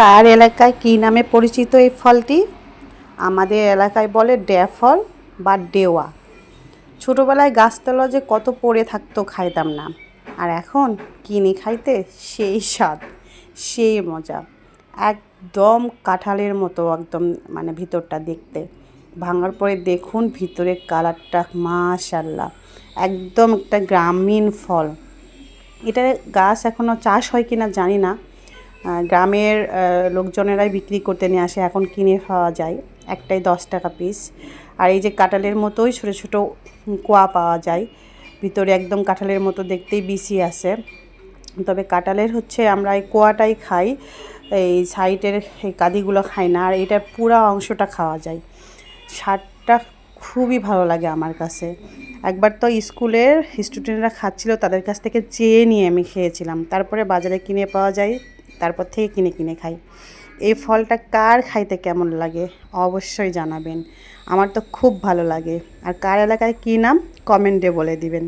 কার এলাকায় কী নামে পরিচিত এই ফলটি? আমাদের এলাকায় বলে ড্যাফল বা ডেওয়া। ছোটোবেলায় গাছতলা যে কত পড়ে থাকতো, খাইতাম না, আর এখন কিনে খাইতে সেই স্বাদ, সেই মজা। একদম কাঁঠালের মতো, একদম মানে ভিতরটা দেখতে। ভাঙার পরে দেখুন ভিতরের কালারটা, মাশাআল্লাহ, একদম একটা গ্রামীণ ফল। এটার গাছ এখনও চাষ হয় কিনা জানি না, গ্রামের লোকজনেরাই বিক্রি করতে নিয়ে আসে, এখন কিনে খাওয়া যায়, একটাই 10 টাকা পিস। আর এই যে কাঁঠালের মতোই ছোটো ছোটো কোয়া পাওয়া যায়, ভিতরে একদম কাঁঠালের মতো দেখতেই বিচি আছে। তবে কাঁঠালের হচ্ছে আমরা এই কোয়াটাই খাই, এই সাইডের এই কাঁদিগুলো খাই না, আর এটার পুরা অংশটা খাওয়া যায়। স্বাদটা খুবই ভালো লাগে আমার কাছে। একবার তো স্কুলের স্টুডেন্টরা খাচ্ছিল, তাদের কাছ থেকে চেয়ে নিয়ে আমি খেয়েছিলাম। তারপরে বাজারে কিনে পাওয়া যায়, তারপর থেকে কিনে কিনে খাই। এই ফলটা কার খাইতে কেমন লাগে অবশ্যই জানাবেন, আমার তো খুব ভালো লাগে। আর কার এলাকায় কী নাম কমেন্টে বলে দিবেন।